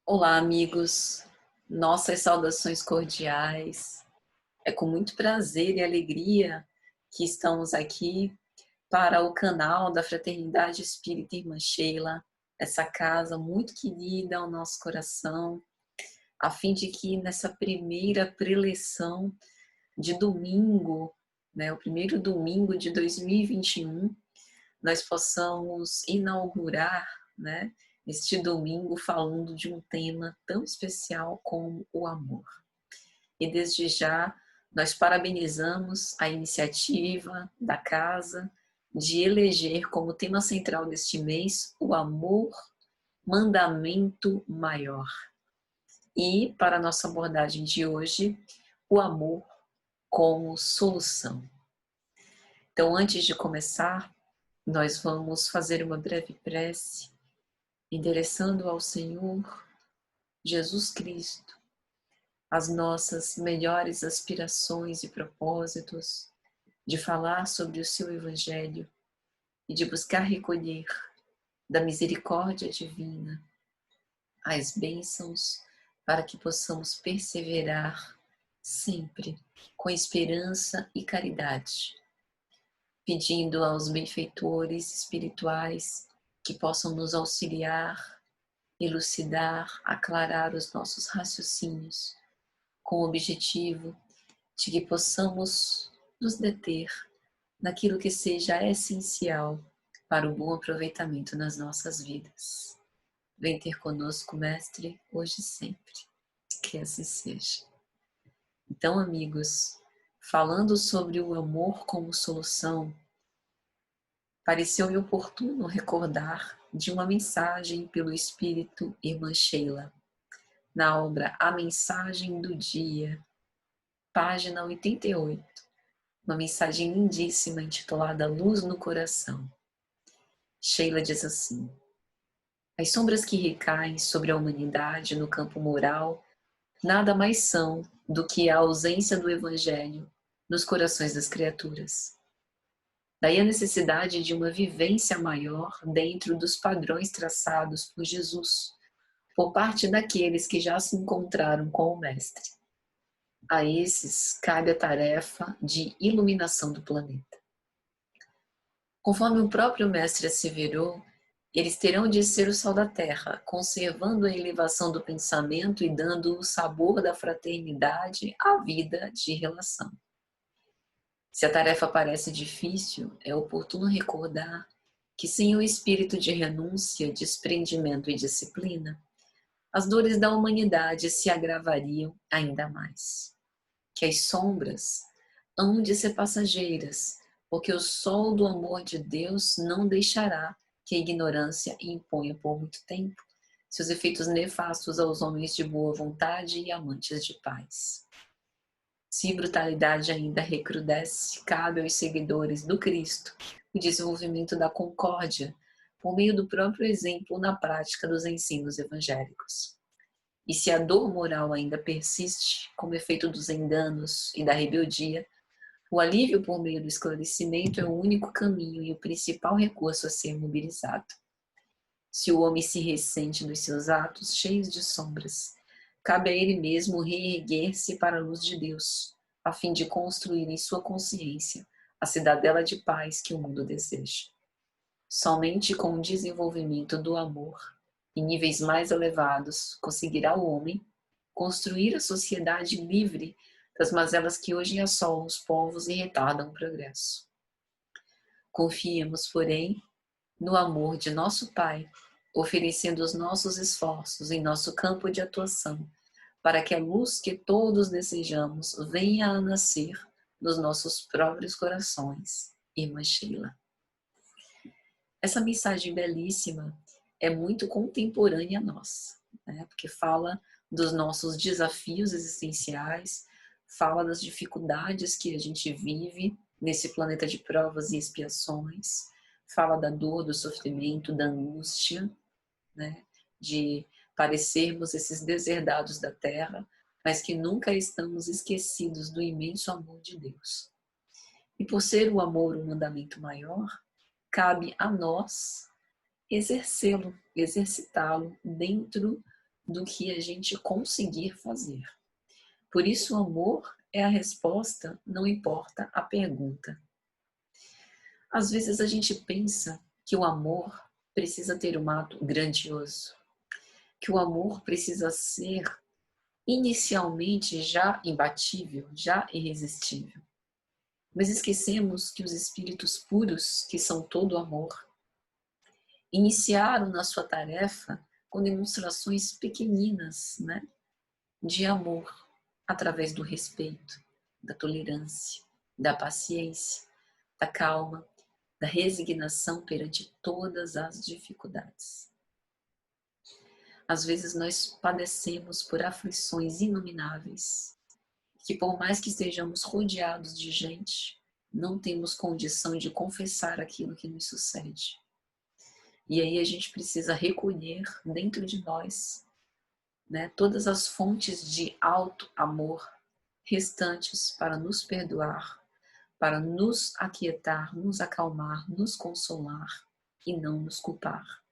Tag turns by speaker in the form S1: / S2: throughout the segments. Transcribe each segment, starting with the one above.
S1: Olá, amigos. Nossas saudações cordiais. É com muito prazer e alegria que estamos aqui para o canal da Fraternidade Espírita Irmã Sheila, essa casa muito querida ao nosso coração, a fim de que nessa primeira preleção de domingo, o primeiro domingo de 2021, nós possamos inaugurar, este domingo falando de um tema tão especial como o amor. E desde já nós parabenizamos a iniciativa da casa de eleger como tema central deste mês o amor, mandamento maior. E para a nossa abordagem de hoje, o amor como solução. Então, antes de começar, nós vamos fazer uma breve prece, endereçando ao Senhor Jesus Cristo as nossas melhores aspirações e propósitos, de falar sobre o seu Evangelho e de buscar recolher da misericórdia divina as bênçãos para que possamos perseverar sempre com esperança e caridade, pedindo aos benfeitores espirituais que possam nos auxiliar, elucidar, aclarar os nossos raciocínios, com o objetivo de que possamos nos deter naquilo que seja essencial para o bom aproveitamento nas nossas vidas. Vem ter conosco, Mestre, hoje e sempre. Que assim seja. Então, amigos, falando sobre o amor como solução, pareceu-me oportuno recordar de uma mensagem pelo Espírito Irmã Sheila, na obra A Mensagem do Dia, página 88, uma mensagem lindíssima intitulada Luz no Coração. Sheila diz assim: as sombras que recaem sobre a humanidade no campo moral nada mais são do que a ausência do Evangelho nos corações das criaturas. Daí a necessidade de uma vivência maior dentro dos padrões traçados por Jesus, por parte daqueles que já se encontraram com o Mestre. A esses cabe a tarefa de iluminação do planeta. Conforme o próprio Mestre asseverou, eles terão de ser o sal da terra, conservando a elevação do pensamento e dando o sabor da fraternidade à vida de relação. Se a tarefa parece difícil, é oportuno recordar que sem o espírito de renúncia, desprendimento e disciplina, as dores da humanidade se agravariam ainda mais. Que as sombras hão de ser passageiras, porque o sol do amor de Deus não deixará que a ignorância imponha por muito tempo seus efeitos nefastos aos homens de boa vontade e amantes de paz. Se brutalidade ainda recrudesce, cabe aos seguidores do Cristo o desenvolvimento da concórdia por meio do próprio exemplo na prática dos ensinos evangélicos. E se a dor moral ainda persiste, como efeito dos enganos e da rebeldia, o alívio por meio do esclarecimento é o único caminho e o principal recurso a ser mobilizado. Se o homem se ressente dos seus atos cheios de sombras, cabe a ele mesmo reerguer-se para a luz de Deus, a fim de construir em sua consciência a cidadela de paz que o mundo deseja. Somente com o desenvolvimento do amor, em níveis mais elevados, conseguirá o homem construir a sociedade livre das mazelas que hoje assolam os povos e retardam o progresso. Confiemos, porém, no amor de nosso Pai, oferecendo os nossos esforços em nosso campo de atuação, para que a luz que todos desejamos venha a nascer nos nossos próprios corações. Irmã Sheila. Essa mensagem belíssima é muito contemporânea a nós, porque fala dos nossos desafios existenciais, fala das dificuldades que a gente vive nesse planeta de provas e expiações, fala da dor, do sofrimento, da angústia, de parecermos esses deserdados da terra, mas que nunca estamos esquecidos do imenso amor de Deus. E por ser o amor um mandamento maior, cabe a nós exercê-lo, exercitá-lo dentro do que a gente conseguir fazer. Por isso, o amor é a resposta, não importa a pergunta. Às vezes a gente pensa que o amor precisa ter um ato grandioso, que o amor precisa ser inicialmente já imbatível, já irresistível. Mas esquecemos que os espíritos puros, que são todo amor, iniciaram na sua tarefa com demonstrações pequeninas, né, de amor, através do respeito, da tolerância, da paciência, da calma, da resignação perante todas as dificuldades. Às vezes nós padecemos por aflições inomináveis, que por mais que estejamos rodeados de gente, não temos condição de confessar aquilo que nos sucede. E aí a gente precisa recolher dentro de nós, né, todas as fontes de alto amor restantes para nos perdoar, para nos aquietar, nos acalmar, nos consolar e não nos culpar.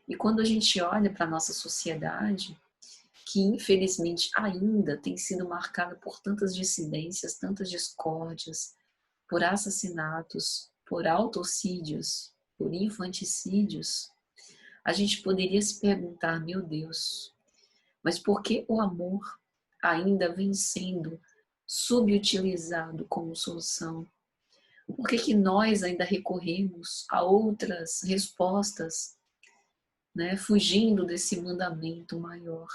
S1: E quando a gente olha para a nossa sociedade, que infelizmente ainda tem sido marcada por tantas dissidências, tantas discórdias, por assassinatos, por autocídios, por infanticídios, a gente poderia se perguntar, meu Deus, mas por que o amor ainda vem sendo subutilizado como solução? Por que nós ainda recorremos a outras respostas, né, fugindo desse mandamento maior,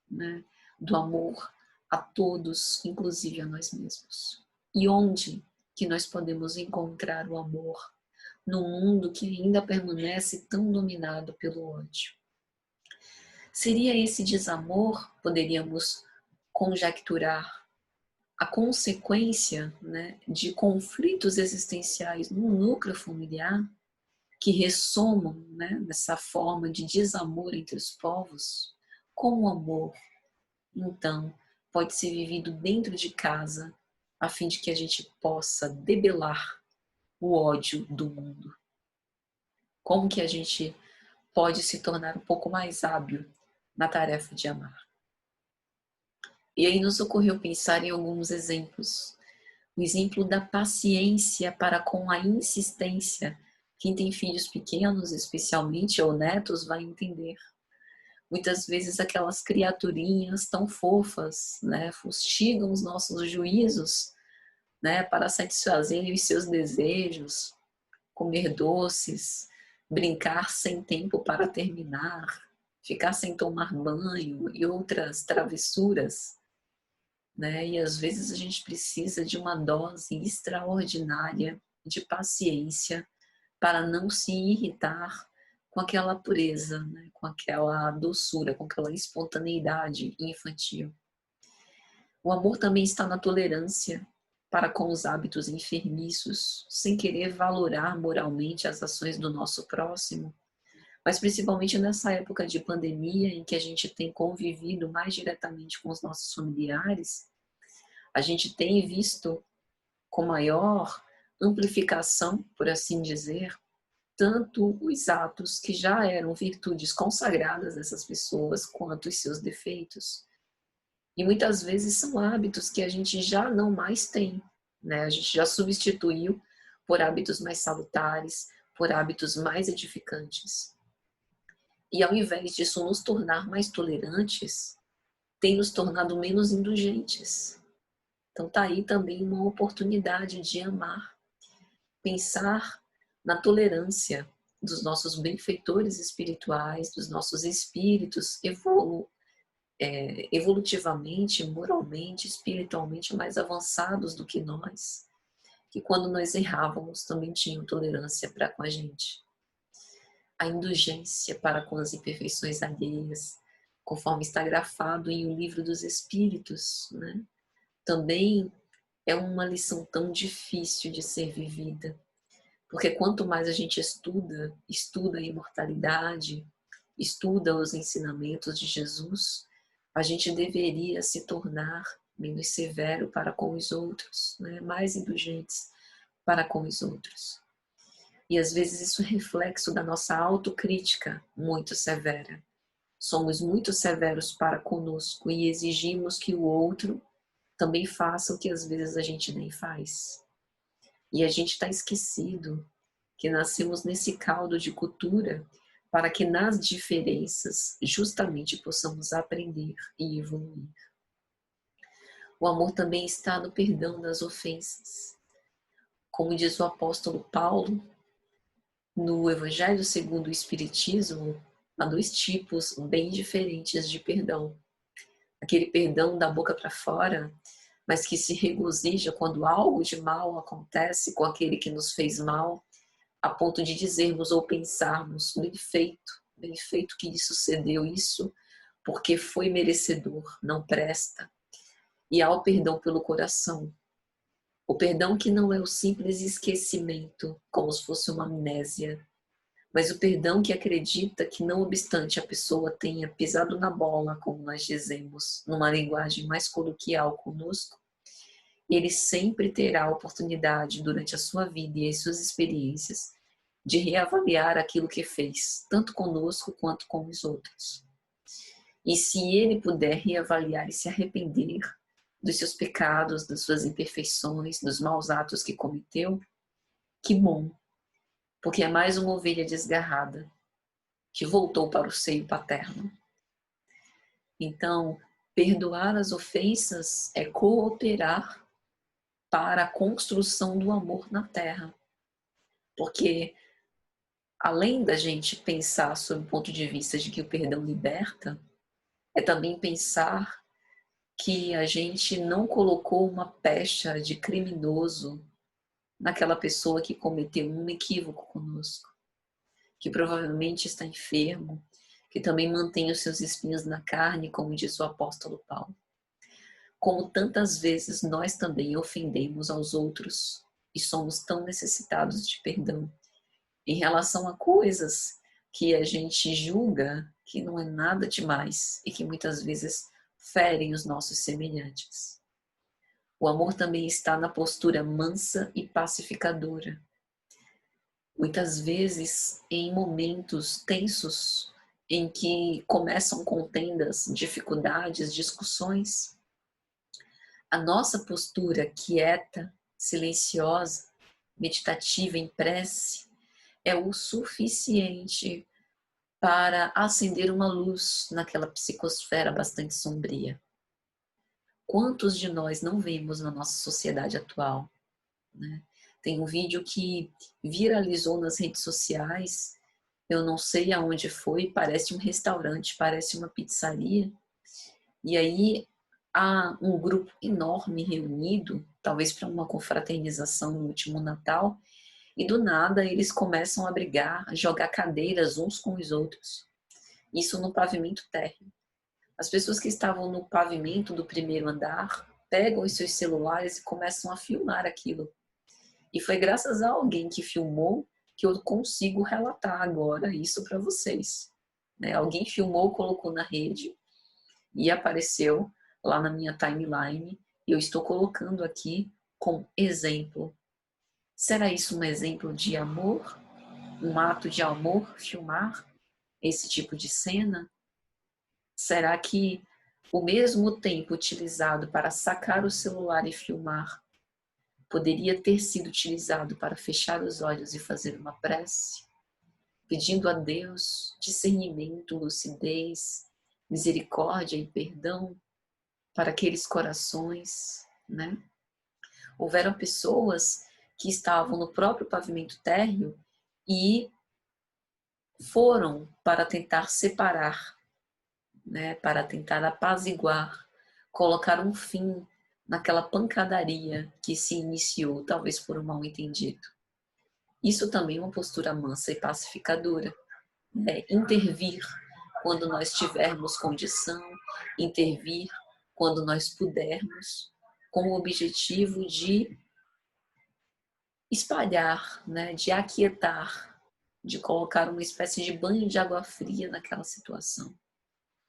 S1: né, do amor a todos, inclusive a nós mesmos? E onde que nós podemos encontrar o amor num mundo que ainda permanece tão dominado pelo ódio? Seria esse desamor, poderíamos conjecturar, a consequência, né, de conflitos existenciais no núcleo familiar que ressomam, né, nessa forma de desamor entre os povos? Com o amor, então, pode ser vivido dentro de casa, a fim de que a gente possa debelar o ódio do mundo. Como que a gente pode se tornar um pouco mais hábil na tarefa de amar? E aí nos ocorreu pensar em alguns exemplos. O exemplo da paciência para com a insistência. Quem tem filhos pequenos, especialmente, ou netos, vai entender. Muitas vezes aquelas criaturinhas tão fofas, né, fustigam os nossos juízos, né, para satisfazerem os seus desejos, comer doces, brincar sem tempo para terminar, ficar sem tomar banho e outras travessuras, né? E às vezes a gente precisa de uma dose extraordinária de paciência para não se irritar com aquela pureza, né? Com aquela doçura, com aquela espontaneidade infantil. O amor também está na tolerância para com os hábitos enfermiços, sem querer valorar moralmente as ações do nosso próximo, mas principalmente nessa época de pandemia em que a gente tem convivido mais diretamente com os nossos familiares, a gente tem visto com maior amplificação, por assim dizer, tanto os atos que já eram virtudes consagradas dessas pessoas, quanto os seus defeitos. E muitas vezes são hábitos que a gente já não mais tem, né? A gente já substituiu por hábitos mais salutares, por hábitos mais edificantes. E ao invés disso nos tornar mais tolerantes, tem nos tornado menos indulgentes. Então tá aí também uma oportunidade de amar, pensar na tolerância dos nossos benfeitores espirituais, dos nossos espíritos evolutivamente, moralmente, espiritualmente mais avançados do que nós, que quando nós errávamos também tinham tolerância para com a gente. A indulgência para com as imperfeições alheias, conforme está grafado em O Livro dos Espíritos, né? Também é uma lição tão difícil de ser vivida, porque quanto mais a gente estuda a imortalidade, estuda os ensinamentos de Jesus, a gente deveria se tornar menos severo para com os outros, né? Mais indulgentes para com os outros. E às vezes isso é reflexo da nossa autocrítica muito severa, Somos muito severos para conosco e exigimos que o outro também faça o que às vezes a gente nem faz. E a gente está esquecido que nascemos nesse caldo de cultura para que nas diferenças justamente possamos aprender e evoluir. O amor também está no perdão das ofensas. Como diz o apóstolo Paulo, no Evangelho segundo o Espiritismo, há dois tipos bem diferentes de perdão. Aquele perdão da boca para fora, mas que se regozija quando algo de mal acontece com aquele que nos fez mal, a ponto de dizermos ou pensarmos, bem feito que lhe sucedeu isso, porque foi merecedor, não presta. E há o perdão pelo coração. O perdão que não é o simples esquecimento, como se fosse uma amnésia, mas o perdão que acredita que, não obstante a pessoa tenha pisado na bola, como nós dizemos, numa linguagem mais coloquial conosco, ele sempre terá a oportunidade, durante a sua vida e as suas experiências, de reavaliar aquilo que fez, tanto conosco quanto com os outros. E se ele puder reavaliar e se arrepender dos seus pecados, das suas imperfeições, dos maus atos que cometeu, que bom, porque é mais uma ovelha desgarrada que voltou para o seio paterno. Então, perdoar as ofensas é cooperar para a construção do amor na terra. Porque, além da gente pensar sob o ponto de vista de que o perdão liberta, é também pensar que a gente não colocou uma pecha de criminoso naquela pessoa que cometeu um equívoco conosco, que provavelmente está enfermo, que também mantém os seus espinhos na carne, como diz o apóstolo Paulo. Como tantas vezes nós também ofendemos aos outros e somos tão necessitados de perdão em relação a coisas que a gente julga que não é nada demais e que muitas vezes ferem os nossos semelhantes. O amor também está na postura mansa e pacificadora. Muitas vezes, em momentos tensos, em que começam contendas, dificuldades, discussões, a nossa postura quieta, silenciosa, meditativa em prece, é o suficiente para acender uma luz naquela psicosfera bastante sombria. Quantos de nós não vemos na nossa sociedade atual, né? Tem um vídeo que viralizou nas redes sociais, eu não sei aonde foi, parece um restaurante, parece uma pizzaria, e aí há um grupo enorme reunido, talvez para uma confraternização no último Natal, e do nada eles começam a brigar, a jogar cadeiras uns com os outros. Isso no pavimento térreo. As pessoas que estavam no pavimento do primeiro andar pegam os seus celulares e começam a filmar aquilo. E foi graças a alguém que filmou que eu consigo relatar agora isso para vocês. Né? Alguém filmou, colocou na rede e apareceu lá na minha timeline. E eu estou colocando aqui com exemplo. Será isso um exemplo de amor? Um ato de amor, filmar esse tipo de cena? Será que o mesmo tempo utilizado para sacar o celular e filmar poderia ter sido utilizado para fechar os olhos e fazer uma prece, pedindo a Deus discernimento, lucidez, misericórdia e perdão para aqueles corações, né? Houveram pessoas que estavam no próprio pavimento térreo e foram para tentar separar, né, para tentar apaziguar, colocar um fim naquela pancadaria que se iniciou, talvez por um mal-entendido. Isso também é uma postura mansa e pacificadora, né? Intervir quando nós tivermos condição, intervir quando nós pudermos, com o objetivo de espalhar, né, de aquietar, de colocar uma espécie de banho de água fria naquela situação.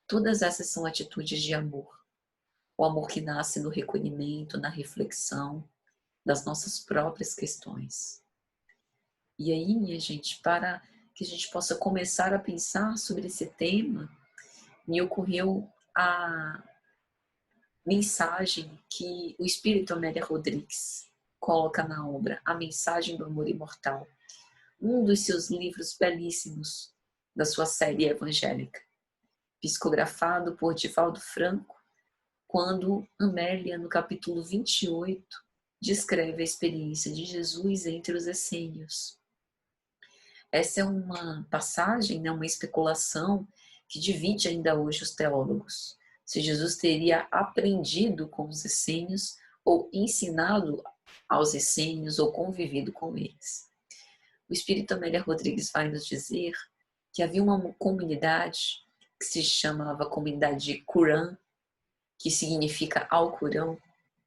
S1: Todas essas são atitudes de amor. O amor que nasce no recolhimento, na reflexão das nossas próprias questões. E aí, minha gente, para que a gente possa começar a pensar sobre esse tema, me ocorreu a mensagem que o Espírito Amélia Rodrigues coloca na obra A Mensagem do Amor Imortal, um dos seus livros belíssimos da sua série evangélica, psicografado por Divaldo Franco, quando Amélia, no capítulo 28, descreve a experiência de Jesus entre os essênios. Essa é uma passagem, né, uma especulação que divide ainda hoje os teólogos. Se Jesus teria aprendido com os essênios ou ensinado aos essênios ou convivido com eles. O Espírito Amélia Rodrigues vai nos dizer que havia uma comunidade que se chamava Comunidade de Qur'an, que significa Alcorão,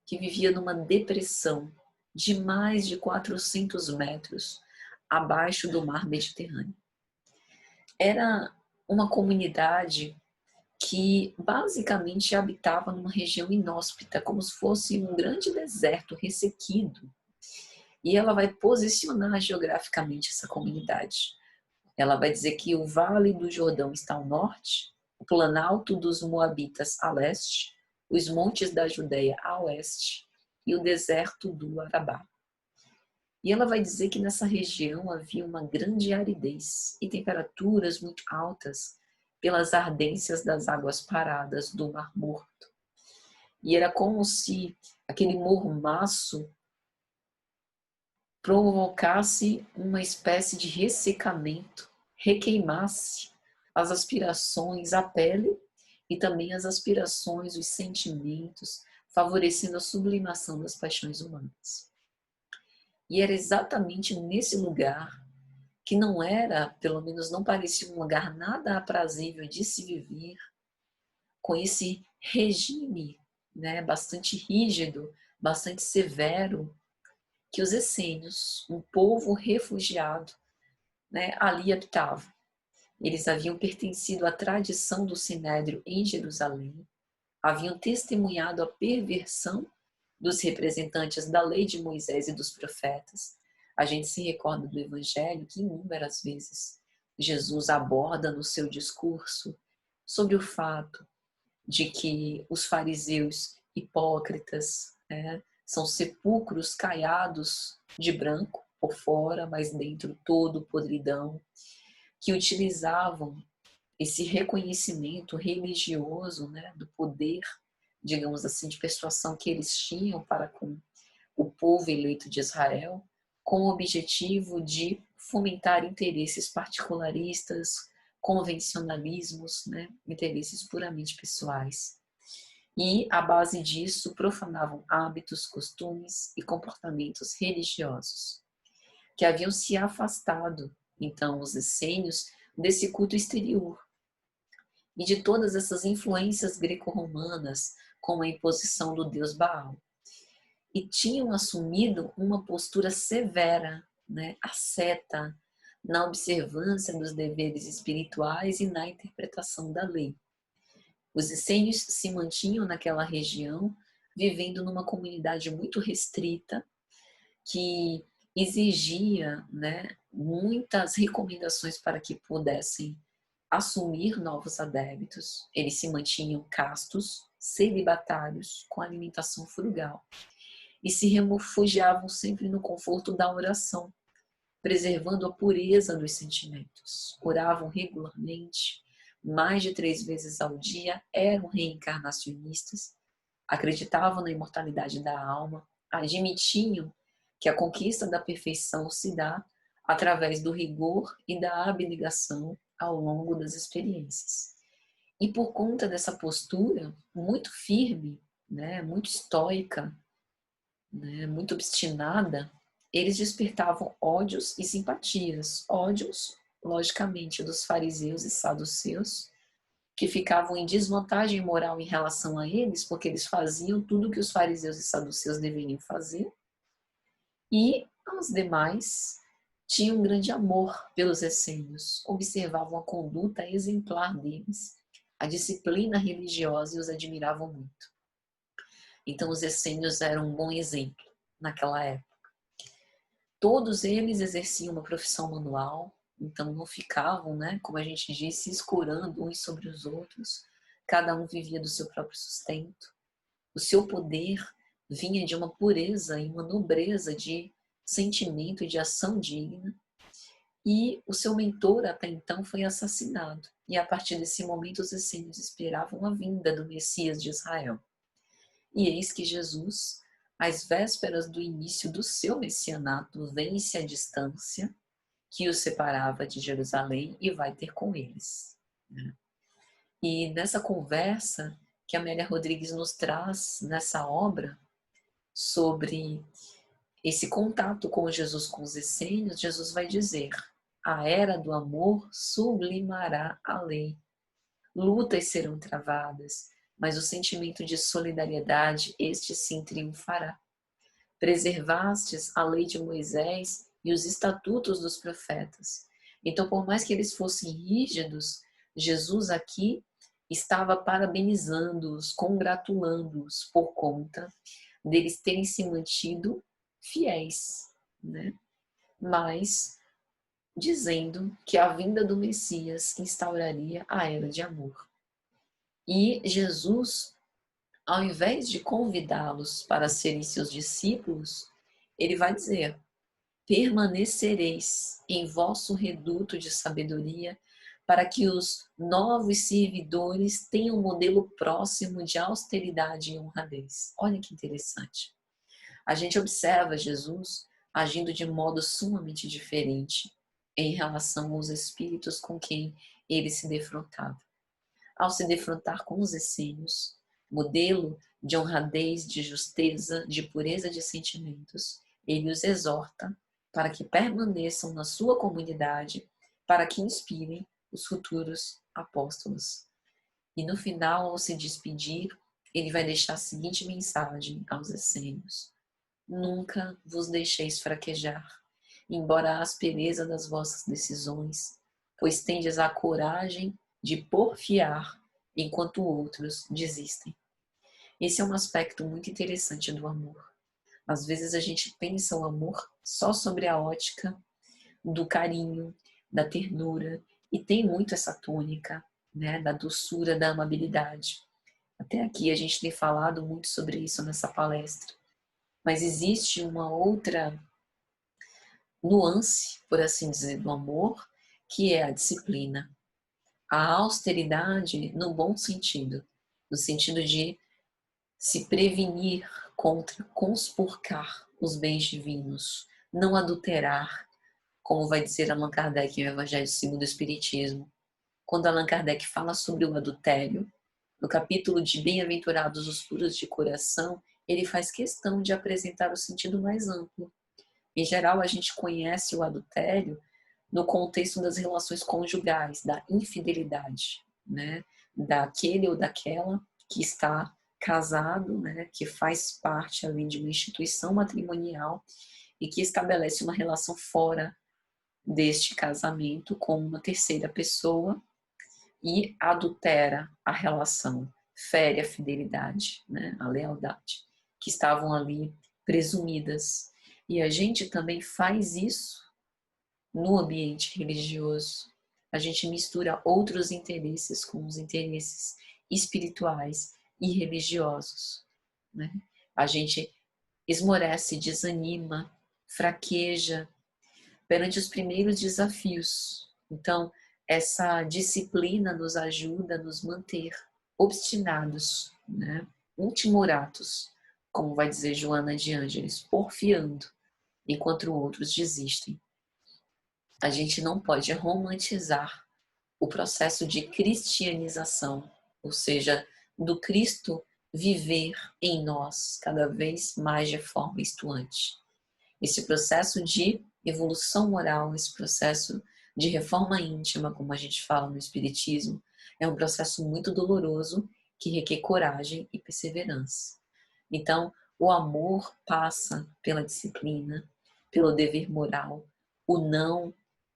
S1: que vivia numa depressão de mais de 400 metros abaixo do mar Mediterrâneo. Era uma comunidade que basicamente habitava numa região inóspita, como se fosse um grande deserto ressequido. E ela vai posicionar geograficamente essa comunidade. Ela vai dizer que o Vale do Jordão está ao norte, o Planalto dos Moabitas a leste, os montes da Judéia a oeste e o deserto do Arabá. E ela vai dizer que nessa região havia uma grande aridez e temperaturas muito altas pelas ardências das águas paradas do Mar Morto. E era como se aquele mormaço provocasse uma espécie de ressecamento, requeimasse as aspirações à pele e também as aspirações, os sentimentos, favorecendo a sublimação das paixões humanas. E era exatamente nesse lugar que não era, pelo menos não parecia um lugar nada aprazível de se viver, com esse regime, né, bastante rígido, bastante severo, que os essênios, um povo refugiado, né, ali habitavam. Eles haviam pertencido à tradição do Sinédrio em Jerusalém, haviam testemunhado a perversão dos representantes da lei de Moisés e dos profetas. A gente se recorda do Evangelho que inúmeras vezes Jesus aborda no seu discurso sobre o fato de que os fariseus hipócritas, né, são sepulcros caiados de branco por fora, mas dentro todo podridão, que utilizavam esse reconhecimento religioso, né, do poder, digamos assim, de persuasão que eles tinham para com o povo eleito de Israel, com o objetivo de fomentar interesses particularistas, convencionalismos, né, interesses puramente pessoais. E, à base disso, profanavam hábitos, costumes e comportamentos religiosos, que haviam se afastado, então, os essênios, desse culto exterior e de todas essas influências greco-romanas, como a imposição do deus Baal. E tinham assumido uma postura severa, né, asceta, na observância dos deveres espirituais e na interpretação da lei. Os essênios se mantinham naquela região, vivendo numa comunidade muito restrita, que exigia, né, muitas recomendações para que pudessem assumir novos adébitos. Eles se mantinham castos, celibatários, com alimentação frugal, e se refugiavam sempre no conforto da oração, preservando a pureza dos sentimentos. Oravam regularmente, mais de 3 vezes ao dia, eram reencarnacionistas, acreditavam na imortalidade da alma, admitiam que a conquista da perfeição se dá através do rigor e da abnegação ao longo das experiências. E por conta dessa postura muito firme, né, muito estoica, né, muito obstinada, eles despertavam ódios e simpatias. Ódios, logicamente, dos fariseus e saduceus, que ficavam em desvantagem moral em relação a eles, porque eles faziam tudo o que os fariseus e saduceus deveriam fazer, e os demais tinham um grande amor pelos essênios, observavam a conduta exemplar deles, a disciplina religiosa, e os admiravam muito. Então os essênios eram um bom exemplo naquela época. Todos eles exerciam uma profissão manual, então não ficavam, né, como a gente disse, escorando uns sobre os outros, cada um vivia do seu próprio sustento. O seu poder vinha de uma pureza e uma nobreza de sentimento e de ação digna, e o seu mentor até então foi assassinado. E a partir desse momento os essênios esperavam a vinda do Messias de Israel. E eis que Jesus, às vésperas do início do seu messianato, vence a distância que os separava de Jerusalém e vai ter com eles. E nessa conversa que Amélia Rodrigues nos traz nessa obra sobre esse contato com Jesus, com os essênios, Jesus vai dizer: a era do amor sublimará a lei. Lutas serão travadas, mas o sentimento de solidariedade, este sim triunfará. Preservastes a lei de Moisés e os estatutos dos profetas. Então, por mais que eles fossem rígidos, Jesus aqui estava parabenizando-os, congratulando-os por conta deles terem se mantido fiéis, né? Mas dizendo que a vinda do Messias instauraria a era de amor. E Jesus, ao invés de convidá-los para serem seus discípulos, ele vai dizer: permanecereis em vosso reduto de sabedoria, para que os novos servidores tenham um modelo próximo de austeridade e honradez. Olha que interessante. A gente observa Jesus agindo de modo sumamente diferente em relação aos espíritos com quem ele se defrontava. Ao se defrontar com os essênios, modelo de honradez, de justeza, de pureza de sentimentos, ele os exorta para que permaneçam na sua comunidade, para que inspirem os futuros apóstolos. E no final, ao se despedir, ele vai deixar a seguinte mensagem aos essênios: nunca vos deixeis fraquejar, embora a aspereza das vossas decisões, pois tendes a coragem de porfiar, enquanto outros desistem. Esse é um aspecto muito interessante do amor. Às vezes a gente pensa o amor só sobre a ótica do carinho, da ternura, e tem muito essa tônica, né, da doçura, da amabilidade. Até aqui a gente tem falado muito sobre isso nessa palestra. Mas existe uma outra nuance, por assim dizer, do amor, que é a disciplina. A austeridade no bom sentido, no sentido de se prevenir contra conspurcar os bens divinos, não adulterar, como vai dizer Allan Kardec no Evangelho segundo o Espiritismo. Quando Allan Kardec fala sobre o adultério, no capítulo de Bem-aventurados os puros de coração, ele faz questão de apresentar o sentido mais amplo. Em geral, a gente conhece o adultério no contexto das relações conjugais, da infidelidade, né? Daquele ou daquela que está casado, né? Que faz parte ali de uma instituição matrimonial e que estabelece uma relação fora deste casamento com uma terceira pessoa e adultera a relação, fere a fidelidade, né? A lealdade, que estavam ali presumidas. E a gente também faz isso no ambiente religioso. A gente mistura outros interesses com os interesses espirituais e religiosos, né? A gente esmorece, desanima, fraqueja perante os primeiros desafios. Então, essa disciplina nos ajuda a nos manter obstinados, né? Intimoratos, como vai dizer Joana de Ângeles, porfiando, enquanto outros desistem. A gente não pode romantizar o processo de cristianização, ou seja, do Cristo viver em nós cada vez mais de forma estuante. Esse processo de evolução moral, esse processo de reforma íntima, como a gente fala no Espiritismo, é um processo muito doloroso que requer coragem e perseverança. Então, o amor passa pela disciplina, pelo dever moral, o não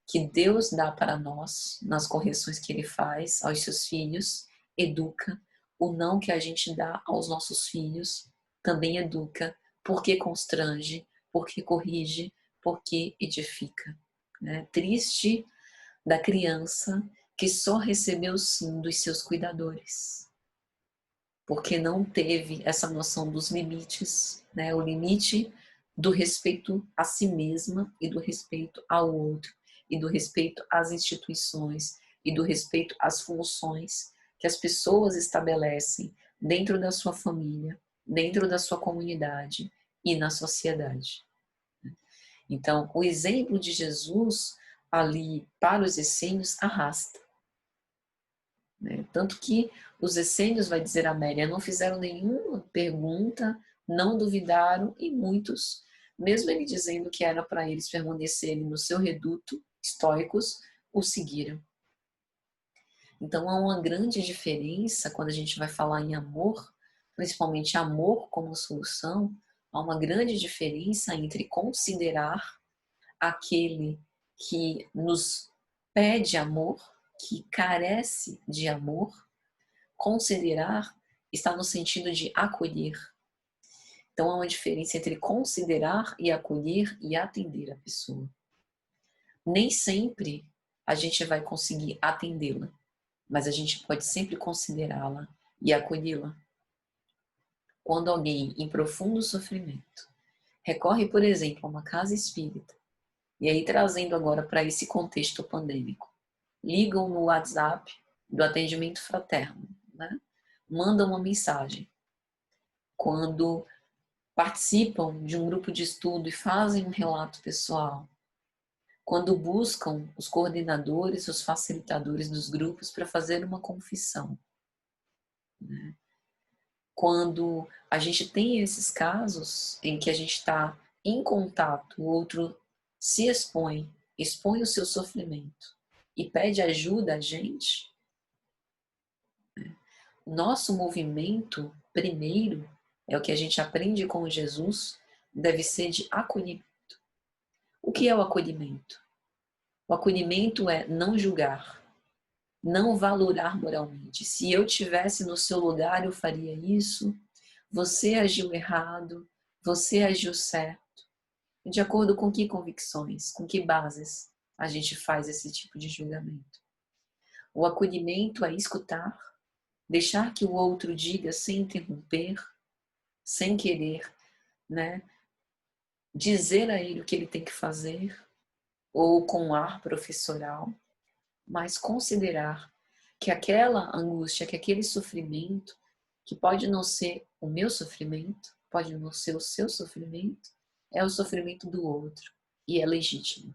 S1: que Deus dá para nós nas correções que Ele faz aos seus filhos, educa. O não que a gente dá aos nossos filhos também educa, porque constrange, porque corrige, porque edifica. Né? Triste da criança que só recebeu sim dos seus cuidadores, porque não teve essa noção dos limites, né? O limite do respeito a si mesma e do respeito ao outro, e do respeito às instituições, e do respeito às funções que as pessoas estabelecem dentro da sua família, dentro da sua comunidade e na sociedade. Então, o exemplo de Jesus ali para os essênios arrasta. Né? Tanto que os essênios, vai dizer a Amélia, não fizeram nenhuma pergunta, não duvidaram, e muitos, mesmo ele dizendo que era para eles permanecerem no seu reduto, estoicos, o seguiram. Então há uma grande diferença quando a gente vai falar em amor, principalmente amor como solução, há uma grande diferença entre considerar aquele que nos pede amor, que carece de amor. Considerar está no sentido de acolher. Então há uma diferença entre considerar e acolher e atender a pessoa. Nem sempre a gente vai conseguir atendê-la, mas a gente pode sempre considerá-la e acolhê-la. Quando alguém em profundo sofrimento recorre, por exemplo, a uma casa espírita, e aí trazendo agora para esse contexto pandêmico, ligam no WhatsApp do atendimento fraterno, né? Mandam uma mensagem. Quando participam de um grupo de estudo e fazem um relato pessoal, quando buscam os coordenadores, os facilitadores dos grupos para fazer uma confissão, né? Quando a gente tem esses casos em que a gente está em contato, o outro se expõe, expõe o seu sofrimento e pede ajuda a gente, nosso movimento primeiro, é o que a gente aprende com Jesus, deve ser de acolhimento. O que é o acolhimento? O acolhimento é não julgar, não valorar moralmente. Se eu tivesse no seu lugar, eu faria isso. Você agiu errado, você agiu certo. De acordo com que convicções, com que bases a gente faz esse tipo de julgamento? O acolhimento é escutar, deixar que o outro diga sem interromper, sem querer, né, dizer a ele o que ele tem que fazer, ou com ar professoral, mas considerar que aquela angústia, que aquele sofrimento, que pode não ser o meu sofrimento, pode não ser o seu sofrimento, é o sofrimento do outro e é legítimo.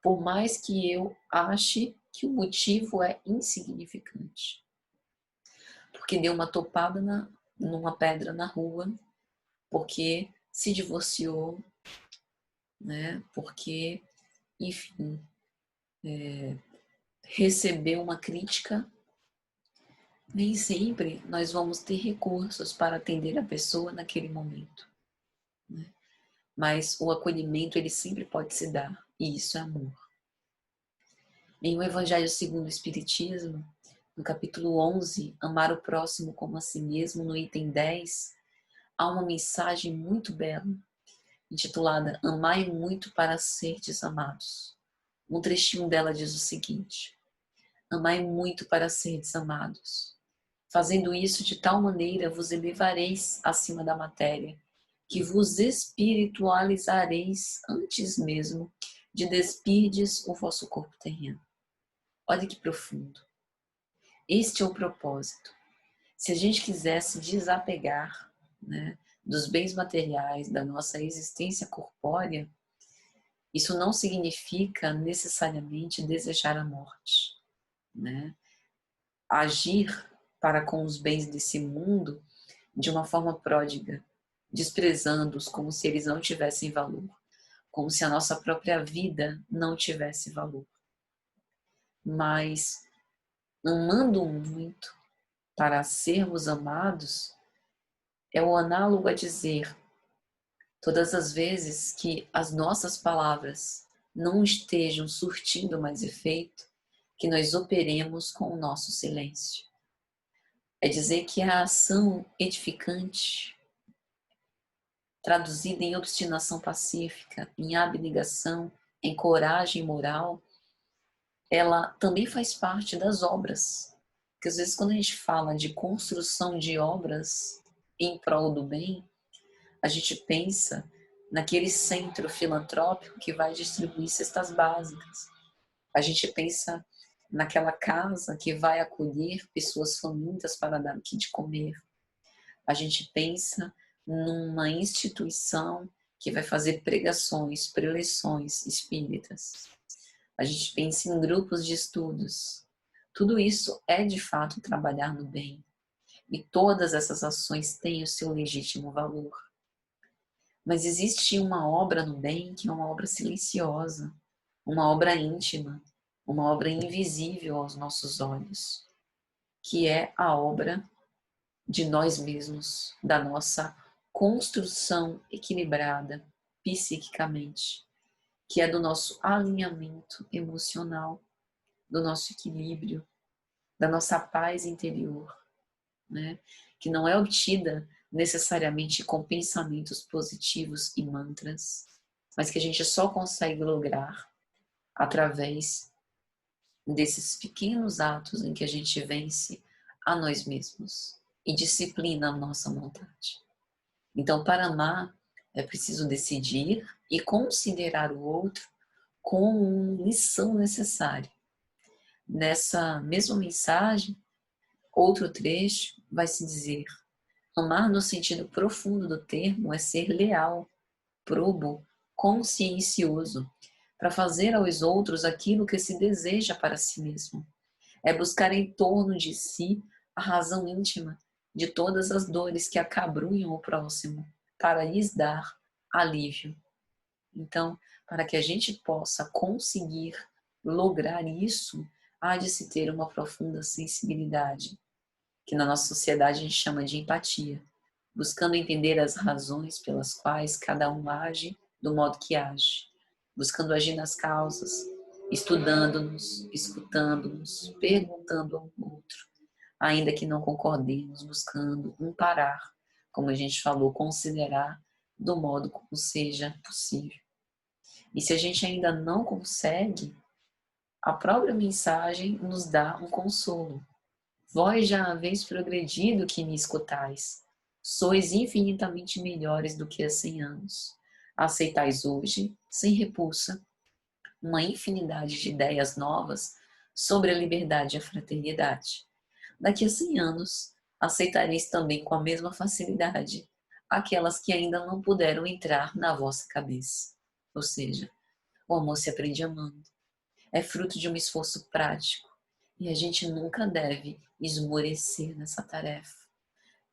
S1: Por mais que eu ache que o motivo é insignificante. Porque deu uma topada numa pedra na rua, porque se divorciou, né? Porque, enfim, recebeu uma crítica. Nem sempre nós vamos ter recursos para atender a pessoa naquele momento, né? Mas o acolhimento ele sempre pode se dar, e isso é amor. Em O Evangelho segundo o Espiritismo, no capítulo 11, Amar o próximo como a si mesmo, no item 10, há uma mensagem muito bela, intitulada Amai muito para serdes amados. Um trechinho dela diz o seguinte: Amai muito para serdes amados. Fazendo isso de tal maneira vos elevareis acima da matéria, que vos espiritualizareis antes mesmo de despirdes o vosso corpo terreno. Olha que profundo. Este é o propósito. Se a gente quisesse desapegar, né, dos bens materiais, da nossa existência corpórea, isso não significa necessariamente desejar a morte, né? Agir para com os bens desse mundo de uma forma pródiga, desprezando-os como se eles não tivessem valor, como se a nossa própria vida não tivesse valor. Mas amando muito para sermos amados é o análogo a dizer, todas as vezes que as nossas palavras não estejam surtindo mais efeito, que nós operemos com o nosso silêncio. É dizer que a ação edificante, traduzida em obstinação pacífica, em abnegação, em coragem moral, ela também faz parte das obras. Porque às vezes quando a gente fala de construção de obras em prol do bem, a gente pensa naquele centro filantrópico que vai distribuir cestas básicas. A gente pensa naquela casa que vai acolher pessoas famintas para dar o que de comer. A gente pensa numa instituição que vai fazer pregações, preleções espíritas. A gente pensa em grupos de estudos. Tudo isso é de fato trabalhar no bem. E todas essas ações têm o seu legítimo valor. Mas existe uma obra no bem que é uma obra silenciosa, uma obra íntima, uma obra invisível aos nossos olhos, que é a obra de nós mesmos, da nossa construção equilibrada psiquicamente, que é do nosso alinhamento emocional, do nosso equilíbrio, da nossa paz interior, né? Que não é obtida necessariamente com pensamentos positivos e mantras, mas que a gente só consegue lograr através desses pequenos atos em que a gente vence a nós mesmos e disciplina a nossa vontade. Então, para amar, é preciso decidir e considerar o outro como lição necessária. Nessa mesma mensagem, outro trecho vai se dizer: amar no sentido profundo do termo é ser leal, probo, consciencioso, para fazer aos outros aquilo que se deseja para si mesmo. É buscar em torno de si a razão íntima de todas as dores que acabrunham o próximo, para lhes dar alívio. Então, para que a gente possa conseguir lograr isso, há de se ter uma profunda sensibilidade, que na nossa sociedade a gente chama de empatia, buscando entender as razões pelas quais cada um age do modo que age, buscando agir nas causas, estudando-nos, escutando-nos, perguntando ao outro, ainda que não concordemos, buscando um parar, como a gente falou, considerar do modo como seja possível. E se a gente ainda não consegue, a própria mensagem nos dá um consolo. Vós já haveis progredido que me escutais. Sois infinitamente melhores do que há 100 anos. Aceitais hoje, sem repulsa, uma infinidade de ideias novas sobre a liberdade e a fraternidade. Daqui a 100 anos, aceitareis também com a mesma facilidade aquelas que ainda não puderam entrar na vossa cabeça. Ou seja, o amor se aprende amando. É fruto de um esforço prático. E a gente nunca deve esmorecer nessa tarefa,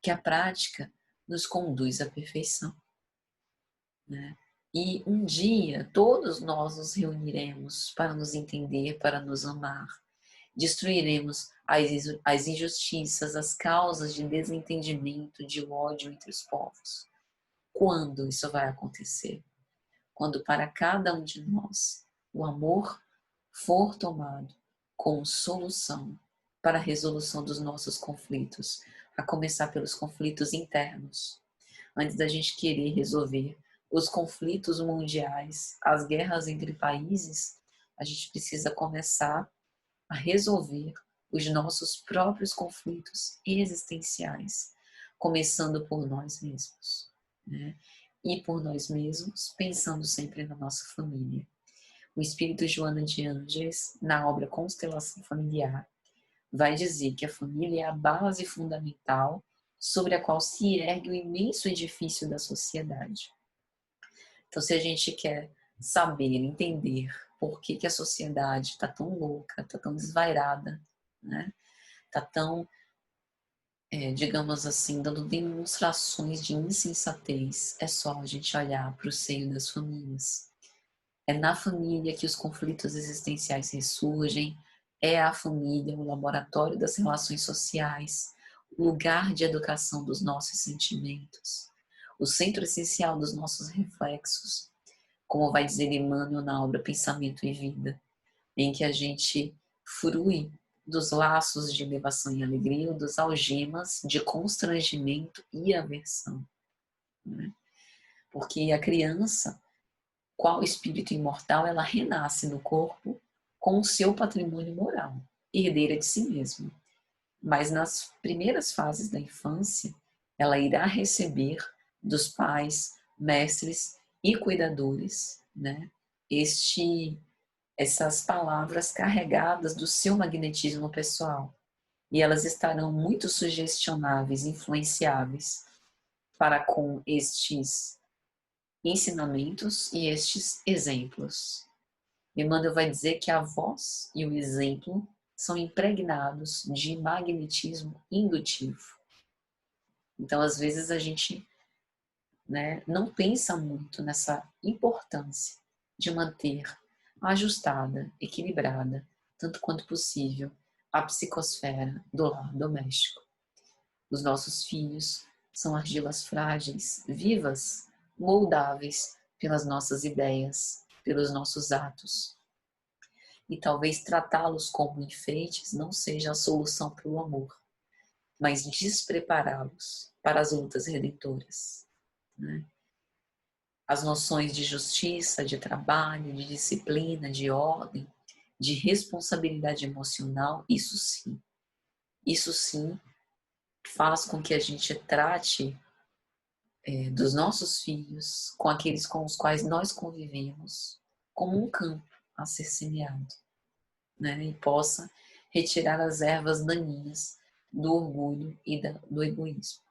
S1: que a prática nos conduz à perfeição, né? E um dia todos nós nos reuniremos para nos entender, para nos amar. Destruiremos as injustiças, as causas de desentendimento, de ódio entre os povos. Quando isso vai acontecer? Quando para cada um de nós o amor for tomado como solução para a resolução dos nossos conflitos, a começar pelos conflitos internos. Antes da gente querer resolver os conflitos mundiais, as guerras entre países, a gente precisa começar a resolver os nossos próprios conflitos existenciais, começando por nós mesmos, né? E por nós mesmos, pensando sempre na nossa família. O espírito Joana de Ângeles, na obra Constelação Familiar, vai dizer que a família é a base fundamental sobre a qual se ergue o imenso edifício da sociedade. Então, se a gente quer saber, entender por que a sociedade está tão louca, está tão desvairada, né? Está tão, digamos assim, dando demonstrações de insensatez, é só a gente olhar para o seio das famílias. É na família que os conflitos existenciais ressurgem, é a família o laboratório das relações sociais, o lugar de educação dos nossos sentimentos, o centro essencial dos nossos reflexos, como vai dizer Emmanuel na obra Pensamento e Vida, em que a gente frui dos laços de elevação e alegria ou das algemas de constrangimento e aversão, né? Porque a criança, qual espírito imortal, ela renasce no corpo com o seu patrimônio moral, herdeira de si mesma. Mas nas primeiras fases da infância, ela irá receber dos pais, mestres e cuidadores, né, essas palavras carregadas do seu magnetismo pessoal. E elas estarão muito sugestionáveis, influenciáveis para com estes ensinamentos e estes exemplos. Emmanuel vai dizer que a voz e o exemplo são impregnados de magnetismo indutivo. Então, às vezes, a gente, né, não pensa muito nessa importância de manter ajustada, equilibrada, tanto quanto possível, a psicosfera do lar doméstico. Os nossos filhos são argilas frágeis, vivas, moldáveis pelas nossas ideias, pelos nossos atos. E talvez tratá-los como enfeites não seja a solução para o amor, mas desprepará-los para as lutas redentoras, né? As noções de justiça, de trabalho, de disciplina, de ordem, de responsabilidade emocional, isso sim faz com que a gente trate dos nossos filhos, com aqueles com os quais nós convivemos, como um campo a ser semeado, né? E possa retirar as ervas daninhas do orgulho e do egoísmo.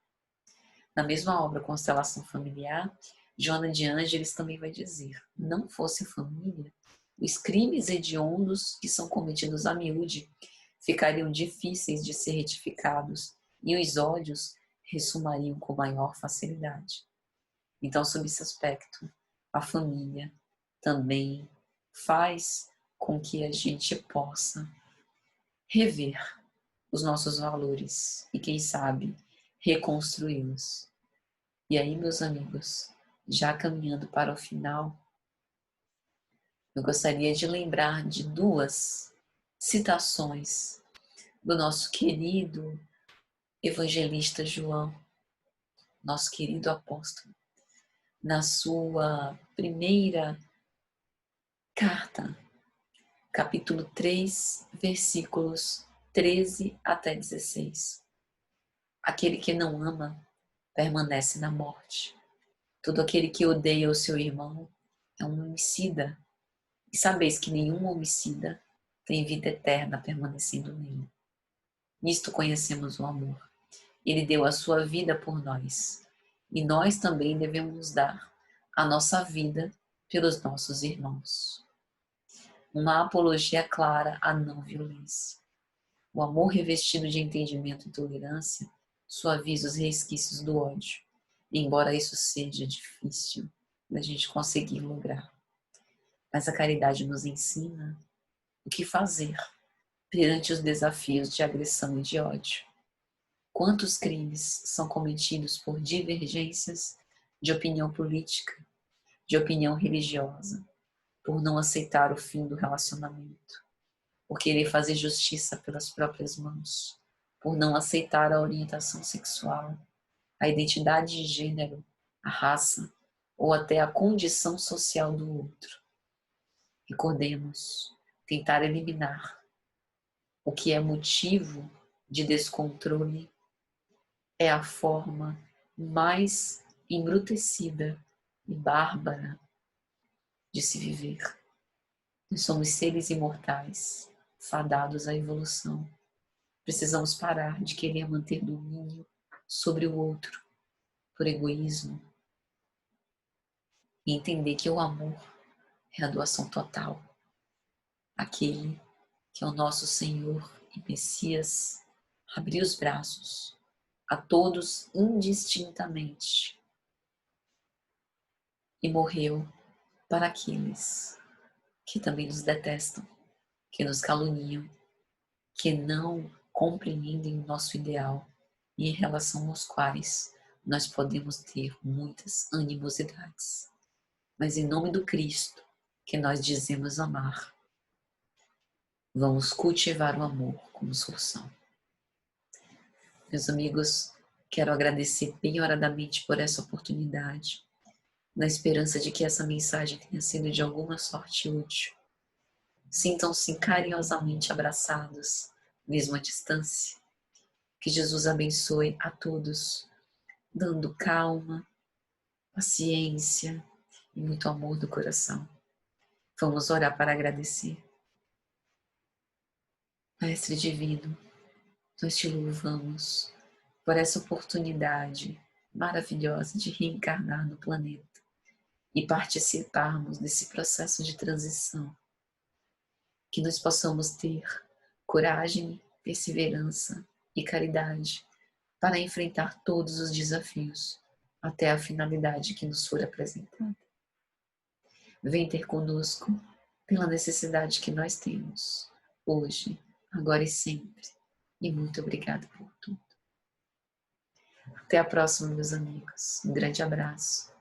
S1: Na mesma obra Constelação Familiar, Joana de Ângeles também vai dizer: não fosse a família, os crimes hediondos que são cometidos a miúde ficariam difíceis de ser retificados e os ódios ressumariam com maior facilidade. Então, sob esse aspecto, a família também faz com que a gente possa rever os nossos valores e, quem sabe, reconstruí-los. E aí, meus amigos, já caminhando para o final, eu gostaria de lembrar de duas citações do nosso querido evangelista João, nosso querido apóstolo, na sua primeira carta, capítulo 3, versículos 13 até 16. Aquele que não ama permanece na morte. Todo aquele que odeia o seu irmão é um homicida. E sabeis que nenhum homicida tem vida eterna permanecendo nele. Nisto conhecemos o amor. Ele deu a sua vida por nós. E nós também devemos dar a nossa vida pelos nossos irmãos. Uma apologia clara à não violência. O amor revestido de entendimento e tolerância suaviza os resquícios do ódio, embora isso seja difícil da gente conseguir lograr. Mas a caridade nos ensina o que fazer perante os desafios de agressão e de ódio. Quantos crimes são cometidos por divergências de opinião política, de opinião religiosa, por não aceitar o fim do relacionamento, por querer fazer justiça pelas próprias mãos, por não aceitar a orientação sexual, a identidade de gênero, a raça ou até a condição social do outro. Recordemos, tentar eliminar o que é motivo de descontrole é a forma mais embrutecida e bárbara de se viver. Nós somos seres imortais, fadados à evolução. Precisamos parar de querer manter domínio sobre o outro por egoísmo e entender que o amor é a doação total. Aquele que é o nosso Senhor e Messias abriu os braços a todos indistintamente e morreu para aqueles que também nos detestam, que nos caluniam, que não compreendem o nosso ideal e em relação aos quais nós podemos ter muitas animosidades. Mas em nome do Cristo, que nós dizemos amar, vamos cultivar o amor como solução. Meus amigos, quero agradecer penhoradamente por essa oportunidade, na esperança de que essa mensagem tenha sido de alguma sorte útil. Sintam-se carinhosamente abraçados, mesmo à distância. Que Jesus abençoe a todos, dando calma, paciência e muito amor do coração. Vamos orar para agradecer. Mestre Divino, nós te louvamos por essa oportunidade maravilhosa de reencarnar no planeta e participarmos desse processo de transição. Que nós possamos ter coragem, perseverança e caridade para enfrentar todos os desafios até a finalidade que nos for apresentada. Vem ter conosco pela necessidade que nós temos, hoje, agora e sempre. E muito obrigada por tudo. Até a próxima, meus amigos. Um grande abraço.